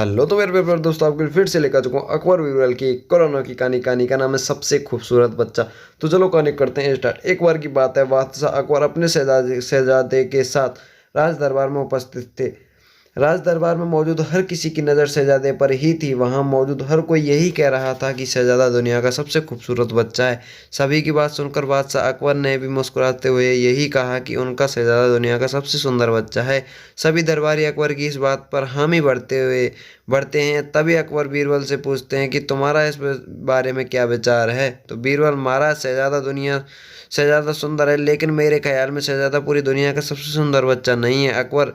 Hello तो मेरे प्यारे दोस्तों, आपके लिए फिर से लेकर चुका हूँ अकबर बीरबल की कोरोना की कहानी। कहानी का नाम है सबसे खूबसूरत बच्चा। तो चलो कहानी करते हैं स्टार्ट। एक बार की बात है, बादशाह अकबर अपने शहजादे के साथ राज दरबार में उपस्थित थे। राज दरबार में मौजूद हर किसी की नज़र शहजादे पर ही थी। वहां मौजूद हर कोई यही कह रहा था कि शहजादा दुनिया का सबसे खूबसूरत बच्चा है। सभी की बात सुनकर बादशाह अकबर ने भी मुस्कुराते हुए यही कहा कि उनका शहजादा दुनिया का सबसे सुंदर बच्चा है। सभी दरबारी अकबर की इस बात पर हामी बढ़ते हैं। तभी अकबर बीरबल से पूछते हैं कि तुम्हारा इस बारे में क्या विचार है। तो बीरबल, महाराज शहजादा सुंदर है, लेकिन मेरे ख्याल में शहजादा पूरी दुनिया का सबसे सुंदर बच्चा नहीं है। अकबर,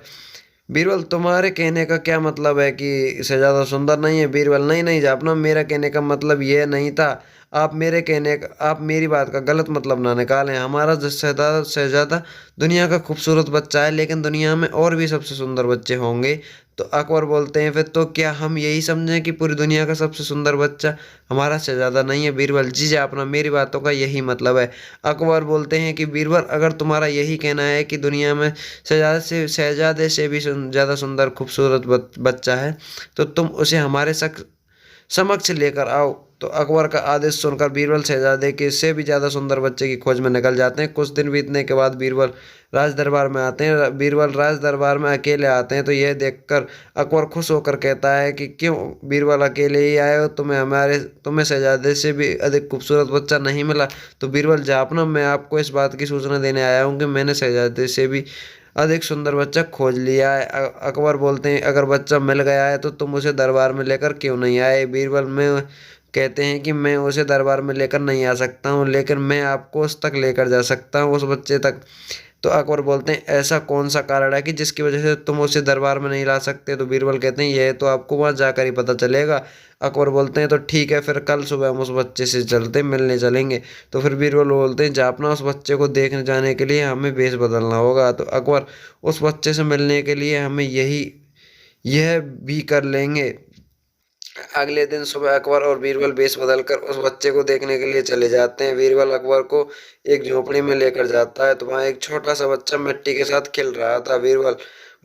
बीरबल, तुम्हारे कहने का क्या मतलब है कि शहजादा सुंदर नहीं है। बीरबल, नहीं नहीं जापना, मेरा कहने का मतलब यह नहीं था। आप मेरी बात का गलत मतलब ना निकालें। हमारा शहजादा शहजादा दुनिया का खूबसूरत बच्चा है, लेकिन दुनिया में और भी सबसे सुंदर बच्चे होंगे। तो अकबर बोलते हैं, फिर तो क्या हम यही समझें कि पूरी दुनिया का सबसे सुंदर बच्चा हमारा शहजादा नहीं है। बीरबल, जी जापना, मेरी बातों का यही मतलब है। अकबर बोलते हैं कि बीरबल, अगर तुम्हारा यही कहना है कि दुनिया में शहजादे से भी ज़्यादा सुंदर खूबसूरत बच्चा है, तो तुम उसे हमारे समक्ष लेकर आओ। तो अकबर का आदेश सुनकर बीरबल शहजादे के से भी ज़्यादा सुंदर बच्चे की खोज में निकल जाते हैं। कुछ दिन बीतने के बाद बीरबल राज दरबार में आते हैं। बीरबल राज दरबार में अकेले आते हैं, तो यह देखकर अकबर खुश होकर कहता है कि क्यों बीरबल, अकेले ही आए हो? तुम्हें शहजादे से भी अधिक खूबसूरत बच्चा नहीं मिला? तो बीरबल, जापना, मैं आपको इस बात की सूचना देने आया हूँ कि मैंने शहजादे से भी अधिक सुंदर बच्चा खोज लिया है। अकबर बोलते हैं, अगर बच्चा मिल गया है तो तुम उसे दरबार में लेकर क्यों नहीं आए? बीरबल में कहते हैं कि मैं उसे दरबार में लेकर नहीं आ सकता हूँ, लेकिन मैं आपको उस तक लेकर जा सकता हूँ, उस बच्चे तक। तो अकबर बोलते हैं, ऐसा कौन सा कारण है कि जिसकी वजह से तुम उसे दरबार में नहीं ला सकते? तो बीरबल कहते हैं, यह तो आपको वहाँ जाकर ही पता चलेगा। अकबर बोलते हैं, तो ठीक है, फिर कल सुबह हम उस बच्चे से मिलने चलेंगे। तो फिर बीरबल बोलते हैं, जापना, उस बच्चे को देखने जाने के लिए हमें वेश बदलना होगा। तो अकबर, उस बच्चे से मिलने के लिए हमें यह भी कर लेंगे। अगले दिन सुबह अकबर और बीरबल वेश बदलकर उस बच्चे को देखने के लिए चले जाते हैं। बीरबल अकबर को एक झोपड़ी में लेकर जाता है, तो वहाँ एक छोटा सा बच्चा मिट्टी के साथ खेल रहा था। बीरबल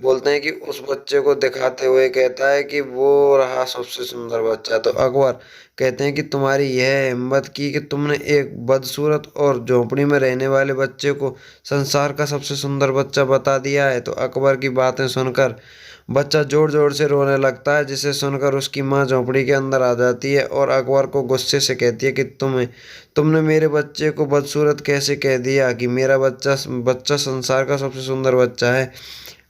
बोलते हैं कि उस बच्चे को दिखाते हुए कहता है कि वो रहा सबसे सुंदर बच्चा। तो अकबर कहते हैं कि तुम्हारी यह हिम्मत की कि तुमने एक बदसूरत और झोपड़ी में रहने वाले बच्चे को संसार का सबसे सुंदर बच्चा बता दिया है। तो अकबर की बातें सुनकर बच्चा जोर जोर से रोने लगता है, जिसे सुनकर उसकी माँ झोंपड़ी के अंदर आ जाती है और अकबर को गुस्से से कहती है कि तुमने मेरे बच्चे को बदसूरत कैसे कह दिया कि मेरा बच्चा बच्चा संसार का सबसे सुंदर बच्चा है।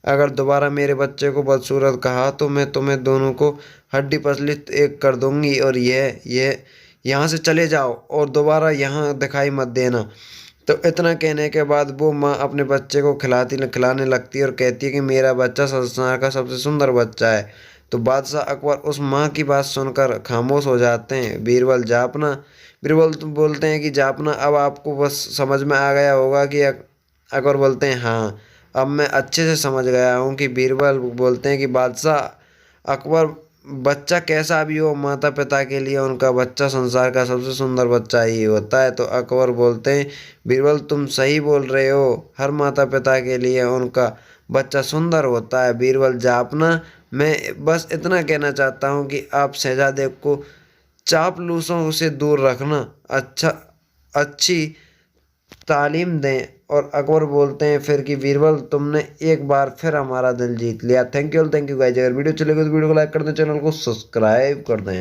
अगर दोबारा मेरे बच्चे को बदसूरत कहा तो मैं तुम्हें दोनों को हड्डी पसली एक कर दूंगी, और यह यहाँ से चले जाओ और दोबारा यहाँ दिखाई मत देना। तो इतना कहने के बाद वो माँ अपने बच्चे को खिलाने लगती है और कहती है कि मेरा बच्चा संसार का सबसे सुंदर बच्चा है। तो बादशाह अकबर उस माँ की बात सुनकर खामोश हो जाते हैं। बीरबल तो बोलते हैं कि जापना, अब आपको बस समझ में आ गया होगा कि अकबर बोलते हैं, हाँ, अब मैं अच्छे से समझ गया हूँ। कि बीरबल बोलते हैं कि बादशाह अकबर, बच्चा कैसा भी हो, माता पिता के लिए उनका बच्चा संसार का सबसे सुंदर बच्चा ही होता है। तो अकबर बोलते हैं, बीरबल, तुम सही बोल रहे हो, हर माता पिता के लिए उनका बच्चा सुंदर होता है। बीरबल, जापना, मैं बस इतना कहना चाहता हूँ कि आप शहजादे को चापलूसों से दूर रखना, अच्छी तालीम दें। और अकबर बोलते हैं फिर कि बीरबल, तुमने एक बार फिर हमारा दिल जीत लिया। Thank you guys. अगर वीडियो चलेगी तो वीडियो को लाइक कर दें, चैनल को सब्सक्राइब कर दें।